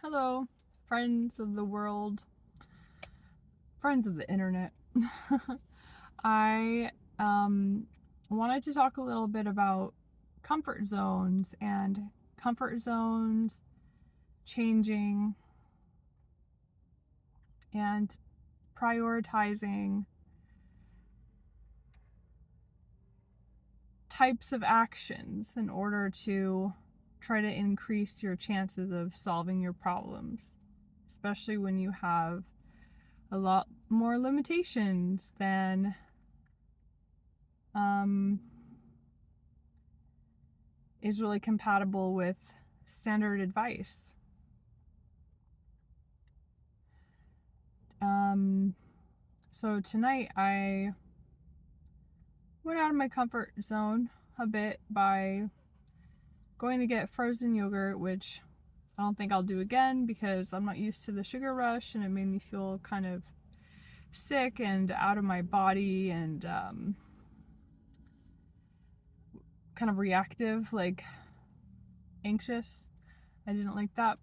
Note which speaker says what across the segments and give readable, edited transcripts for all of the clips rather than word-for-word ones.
Speaker 1: Hello, friends of the world, friends of the internet. I wanted to talk a little bit about comfort zones and comfort zones changing and prioritizing types of actions in order to try to increase your chances of solving your problems, especially when you have a lot more limitations than um, is really compatible with standard advice. Um, so tonight I went out of my comfort zone a bit by going to get frozen yogurt, which I don't think I'll do again because I'm not used to the sugar rush and it made me feel kind of sick and out of my body and kind of reactive, like anxious. I didn't like that.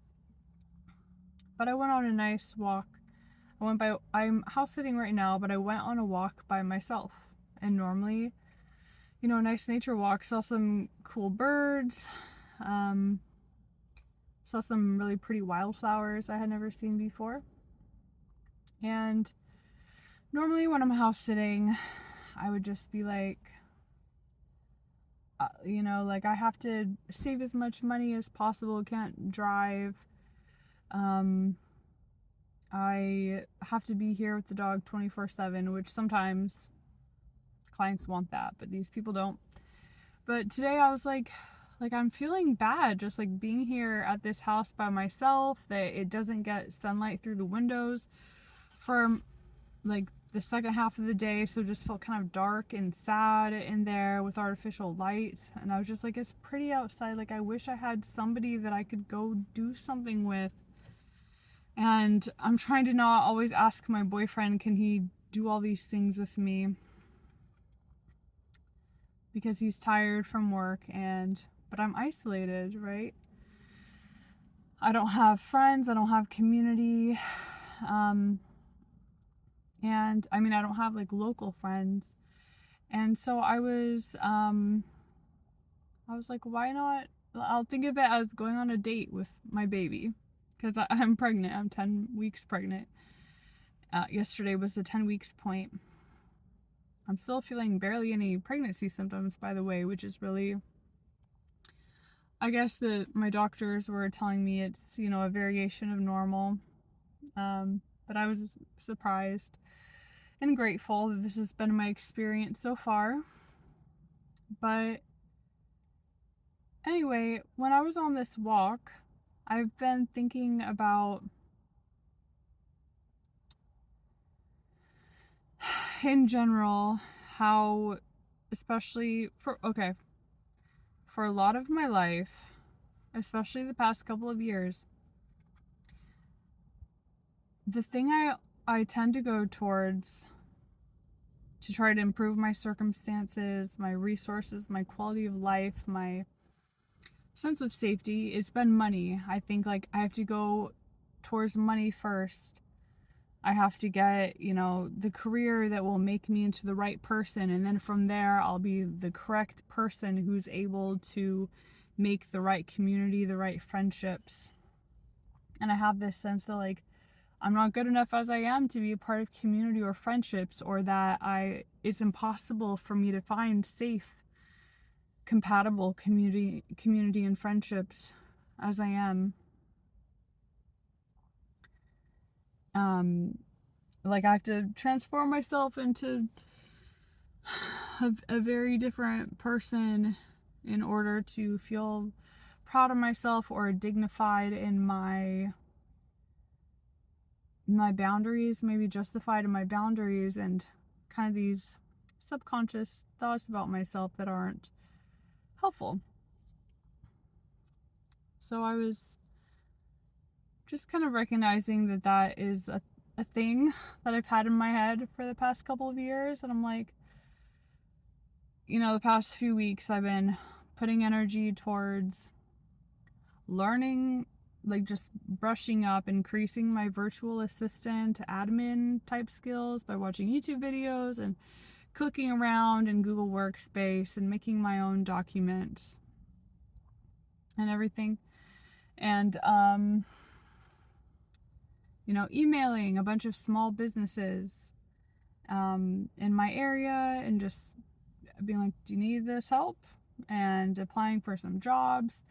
Speaker 1: But I went on a nice walk. I'm house sitting right now, but I went on a walk by myself. And normally, nice nature walk, saw some cool birds, um, saw some really pretty wildflowers I had never seen before. And normally when I'm house sitting, I would just be like, like I have to save as much money as possible, can't drive. Um, I have to be here with the dog 24/7, which sometimes clients want that, but these people don't. But today I was like I'm feeling bad just like being here at this house by myself, that it doesn't get sunlight through the windows for like the second half of the day, so it just felt kind of dark and sad in there with artificial lights. And I was just like, it's pretty outside, like I wish I had somebody that I could go do something with. And I'm trying to not always ask my boyfriend, can he do all these things with me, because he's tired from work, but I'm isolated, right? I don't have friends, I don't have community. Um, and I mean, I don't have like local friends. And so I was like, why not? I'll think of it as going on a date with my baby, because I'm pregnant. I'm 10 weeks pregnant. Yesterday was the 10 weeks point. I'm still feeling barely any pregnancy symptoms, by the way, which is really, I guess that my doctors were telling me it's, a variation of normal. But I was surprised and grateful that this has been my experience so far. But anyway, when I was on this walk, I've been thinking about, in general, how, especially for a lot of my life, especially the past couple of years, the thing I tend to go towards to try to improve my circumstances, my resources, my quality of life, my sense of safety, it's been money. I think like I have to go towards money first. I have to get, the career that will make me into the right person. And then from there, I'll be the correct person who's able to make the right community, the right friendships. And I have this sense that like, I'm not good enough as I am to be a part of community or friendships, or that it's impossible for me to find safe, compatible community and friendships as I am. Like I have to transform myself into a very different person in order to feel proud of myself or dignified in my boundaries, maybe justified in my boundaries, and kind of these subconscious thoughts about myself that aren't helpful. So I was just kind of recognizing that is a thing that I've had in my head for the past couple of years. And I'm like, the past few weeks I've been putting energy towards learning like just brushing up, increasing my virtual assistant admin type skills by watching YouTube videos and clicking around in Google Workspace and making my own documents and everything. And, emailing a bunch of small businesses in my area and just being like, do you need this help? And applying for some jobs.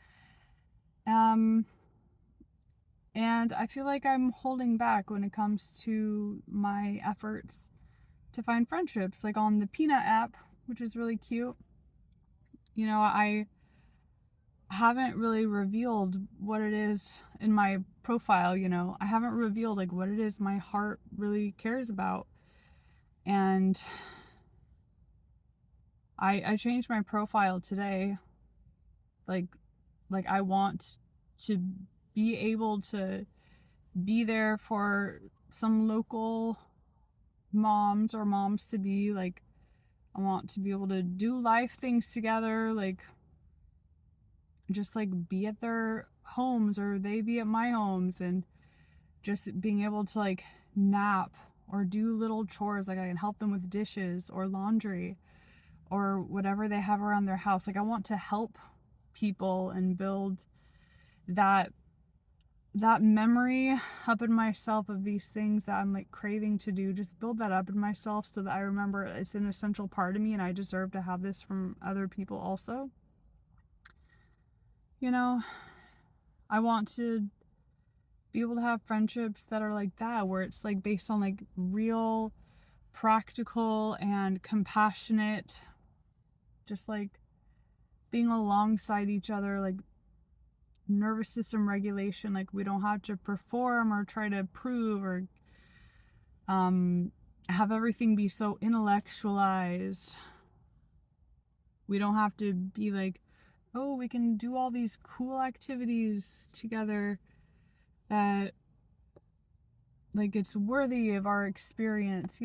Speaker 1: And I feel like I'm holding back when it comes to my efforts to find friendships, like on the Peanut app, which is really cute. I haven't really revealed what it is in my profile. I haven't revealed like what it is my heart really cares about. And I changed my profile today. Like I want to be able to be there for some local moms or moms to be. Like, I want to be able to do life things together, like just like be at their homes or they be at my homes, and just being able to like nap or do little chores. Like, I can help them with dishes or laundry or whatever they have around their house. Like, I want to help people and build that memory up in myself of these things that I'm like craving to do. Just build that up in myself so that I remember it's an essential part of me and I deserve to have this from other people also. I want to be able to have friendships that are like that, where it's like based on like real, practical, and compassionate, just like being alongside each other, like nervous system regulation. Like, we don't have to perform or try to prove or have everything be so intellectualized. We don't have to be like, oh, we can do all these cool activities together that like it's worthy of our experience.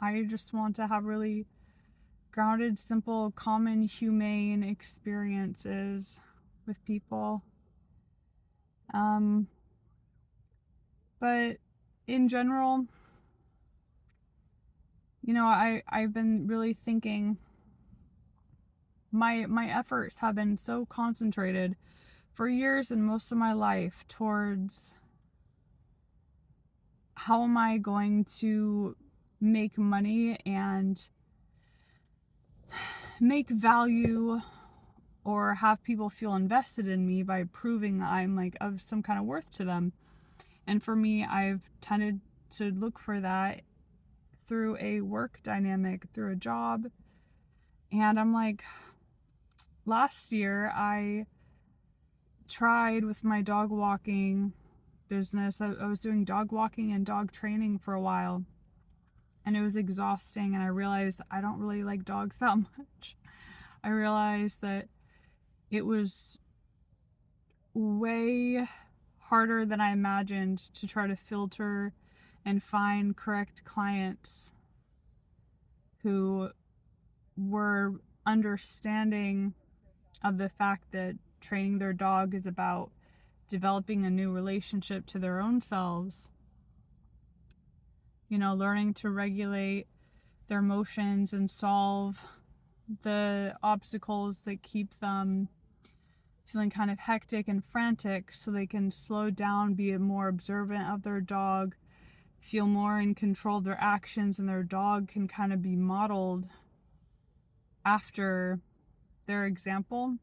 Speaker 1: I just want to have really grounded, simple, common, humane experiences with people. But in general, I've been really thinking, my efforts have been so concentrated for years and most of my life towards how am I going to make money and make value or have people feel invested in me by proving that I'm like of some kind of worth to them. And for me, I've tended to look for that through a work dynamic, through a job. And I'm like, last year I tried with my dog walking business. I was doing dog walking and dog training for a while, and it was exhausting, and I realized I don't really like dogs that much. I realized that it was way harder than I imagined to try to filter and find correct clients who were understanding of the fact that training their dog is about developing a new relationship to their own selves, learning to regulate their emotions and solve the obstacles that keep them feeling kind of hectic and frantic, so they can slow down, be more observant of their dog, feel more in control of their actions, and their dog can kind of be modeled after their example.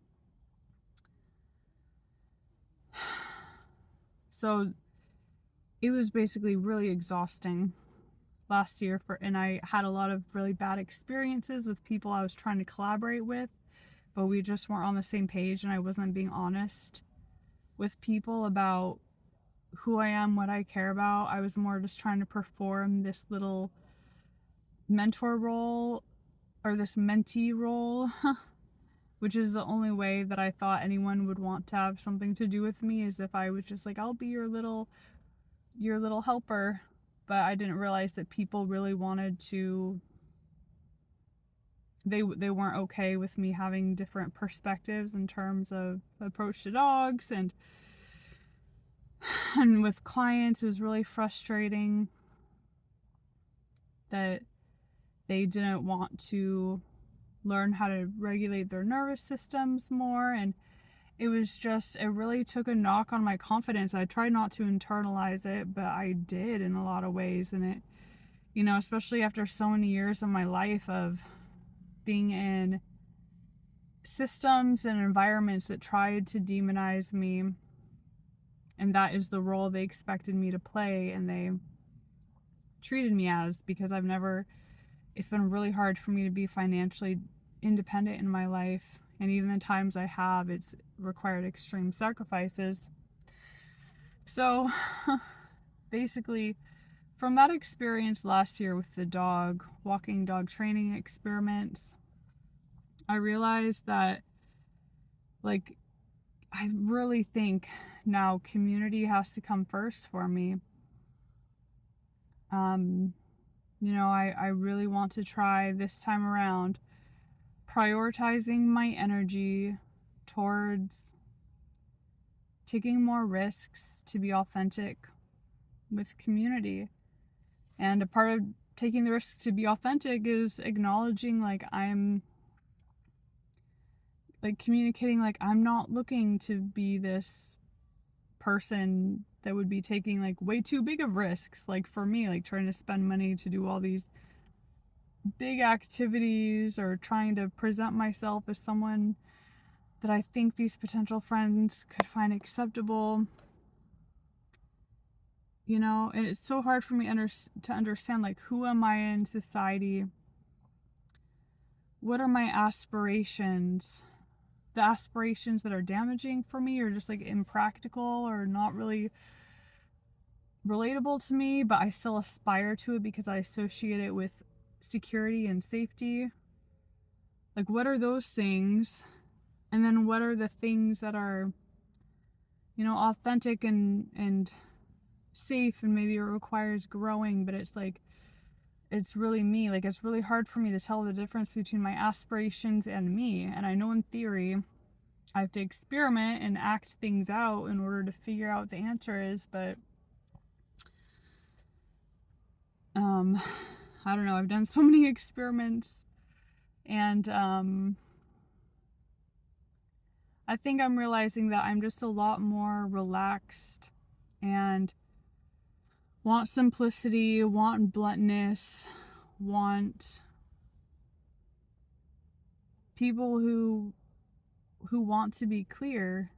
Speaker 1: So it was basically really exhausting last year and I had a lot of really bad experiences with people I was trying to collaborate with, but we just weren't on the same page, and I wasn't being honest with people about who I am, what I care about. I was more just trying to perform this little mentor role or this mentee role, which is the only way that I thought anyone would want to have something to do with me, is if I was just like, I'll be your little helper. But I didn't realize that people really wanted to they weren't okay with me having different perspectives in terms of approach to dogs, and with clients it was really frustrating that they didn't want to learn how to regulate their nervous systems more. And it really took a knock on my confidence. I tried not to internalize it, but I did in a lot of ways. And it, especially after so many years of my life of being in systems and environments that tried to demonize me, and that is the role they expected me to play, and they treated me as, because it's been really hard for me to be financially independent in my life. And even the times I have, it's required extreme sacrifices. So basically, from that experience last year with the walking dog training experiments, I realized that, like, I really think now community has to come first for me. I really want to try this time around prioritizing my energy towards taking more risks to be authentic with community. And a part of taking the risk to be authentic is acknowledging, communicating, I'm not looking to be this person that would be taking way too big of risks, for me, trying to spend money to do all these big activities, or trying to present myself as someone that I think these potential friends could find acceptable. And it's so hard for me to understand, who am I in society? What are my aspirations? The aspirations that are damaging for me, or just impractical, or not really relatable to me, but I still aspire to it because I associate it with security and safety. What are those things? And then what are the things that are, authentic and safe, and maybe it requires growing, but it's really me. It's really hard for me to tell the difference between my aspirations and me. And I know in theory I have to experiment and act things out in order to figure out what the answer is, but I don't know. I've done so many experiments, and I think I'm realizing that I'm just a lot more relaxed and want simplicity, want bluntness, want people who want to be clear,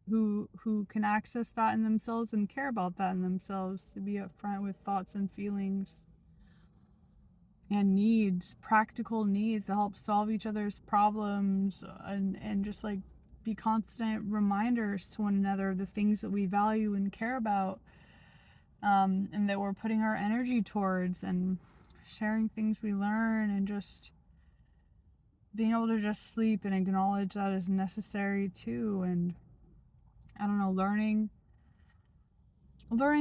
Speaker 1: who can access that in themselves and care about that in themselves, to be upfront with thoughts and feelings and needs, practical needs, to help solve each other's problems, and just be constant reminders to one another of the things that we value and care about, and that we're putting our energy towards, and sharing things we learn, and just being able to just sleep and acknowledge that is necessary too. And I don't know, learning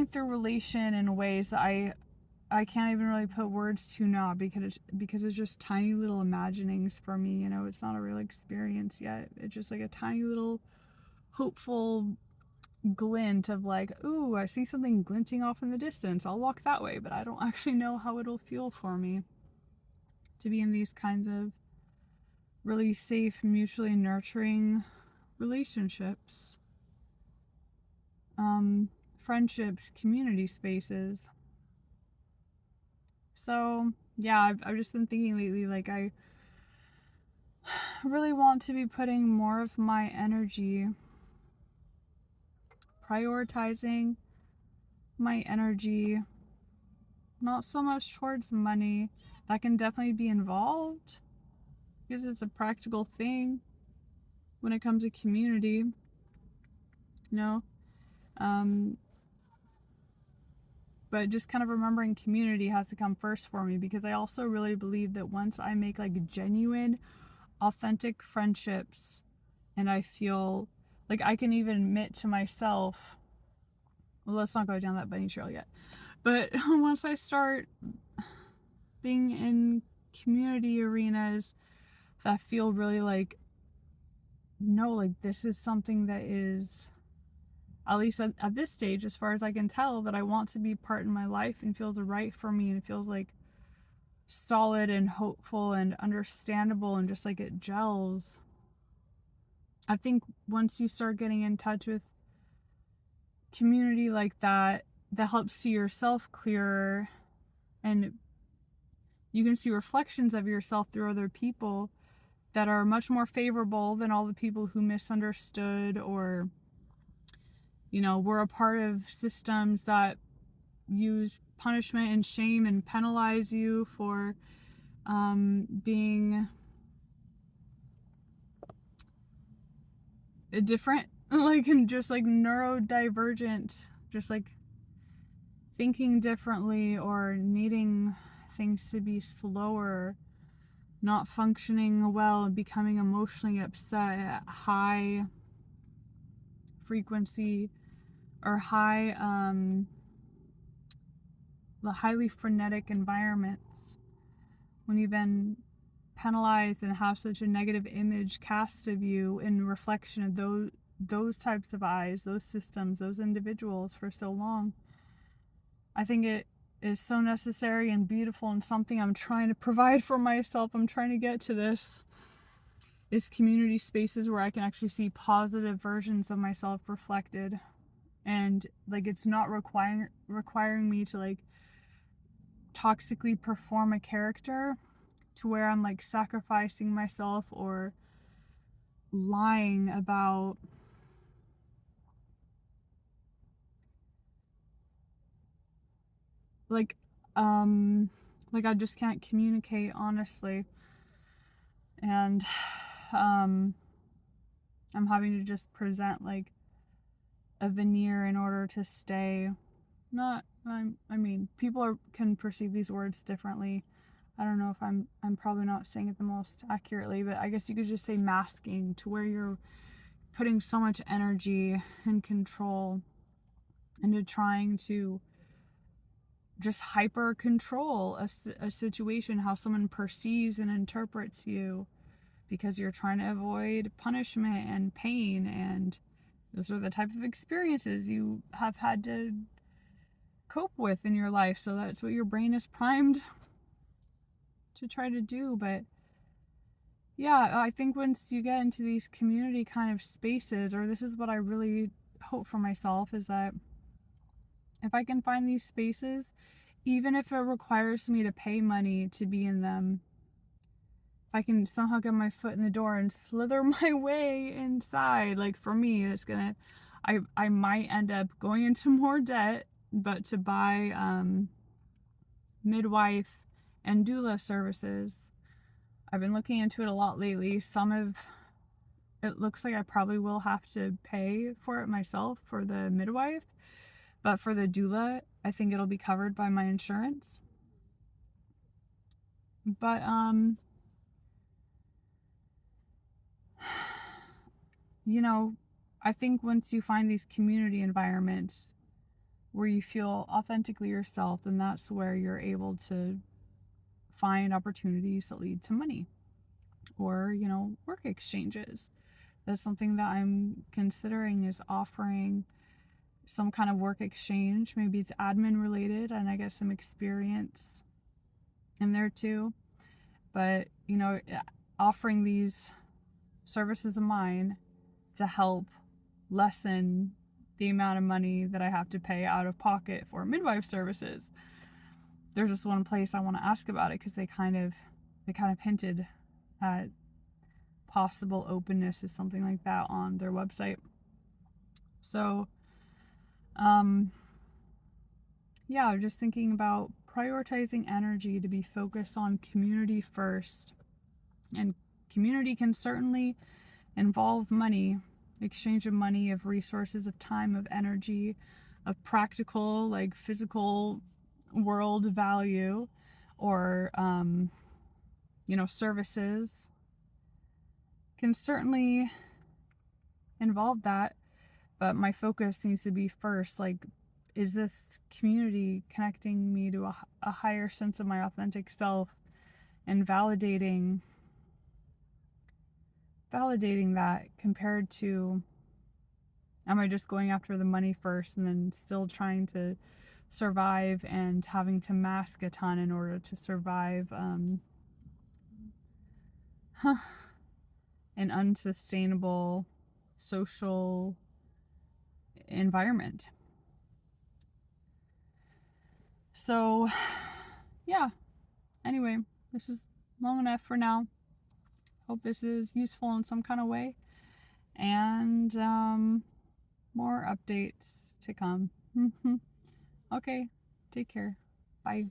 Speaker 1: through relation in ways that I can't even really put words to now, because it's just tiny little imaginings for me. It's not a real experience yet. It's just a tiny little hopeful glint of ooh, I see something glinting off in the distance. I'll walk that way, but I don't actually know how it'll feel for me to be in these kinds of really safe, mutually nurturing relationships, friendships, community spaces. So yeah, I've just been thinking lately, I really want to be putting more of my energy, prioritizing my energy, not so much towards money. That can definitely be involved, because it's a practical thing when it comes to community, but just kind of remembering community has to come first for me, because I also really believe that once I make genuine, authentic friendships, and I feel I can even admit to myself, well, let's not go down that bunny trail yet, but once I start being in community arenas that feel really like, no, like this is something that is, at least at this stage, as far as I can tell, that I want to be part in my life and feels right for me and feels like solid and hopeful and understandable and just like it gels. I think once you start getting in touch with community like that, that helps see yourself clearer, and you can see reflections of yourself through other people that are much more favorable than all the people who misunderstood or, were a part of systems that use punishment and shame and penalize you for being different, like, and just like neurodivergent, just like thinking differently or needing things to be slower, not functioning well, becoming emotionally upset at high frequency or highly frenetic environments. When you've been penalized and have such a negative image cast of you in reflection of those types of eyes, those systems, those individuals for so long, I think it is so necessary and beautiful, and something I'm trying to provide for myself. I'm trying to get to this is community spaces where I can actually see positive versions of myself reflected, and like it's not requiring me to like toxically perform a character to where I'm like sacrificing myself or lying about like like I just can't communicate honestly, and I'm having to just present like a veneer in order to stay. Not I mean, can perceive these words differently. I don't know if I'm probably not saying it the most accurately, but I guess you could just say masking, to where you're putting so much energy and control into trying to just hyper control a situation, how someone perceives and interprets you, because you're trying to avoid punishment and pain, and those are the type of experiences you have had to cope with in your life. So that's what your brain is primed to try to do. But yeah, I think once you get into these community kind of spaces, or this is what I really hope for myself, is that if I can find these spaces, even if it requires me to pay money to be in them, if I can somehow get my foot in the door and slither my way inside, like for me, I might end up going into more debt, but to buy midwife and doula services. I've been looking into it a lot lately. It looks like I probably will have to pay for it myself for the midwife, but for the doula, I think it'll be covered by my insurance. But I think once you find these community environments where you feel authentically yourself, then that's where you're able to find opportunities that lead to money or, work exchanges. That's something that I'm considering, is offering some kind of work exchange. Maybe it's admin related and I get some experience in there too. But, offering these services of mine to help lessen the amount of money that I have to pay out of pocket for midwife services. There's just one place I want to ask about it, because they kind of hinted at possible openness to something like that on their website. So yeah, I'm just thinking about prioritizing energy to be focused on community first. And community can certainly involve money, exchange of money, of resources, of time, of energy, of practical, like physical world value, or, services can certainly involve that. But my focus needs to be first, like, is this community connecting me to a higher sense of my authentic self and validating that compared to, am I just going after the money first and then still trying to survive and having to mask a ton in order to survive an unsustainable social environment. So, yeah. Anyway, this is long enough for now. Hope this is useful in some kind of way. And more updates to come. Okay, take care. Bye.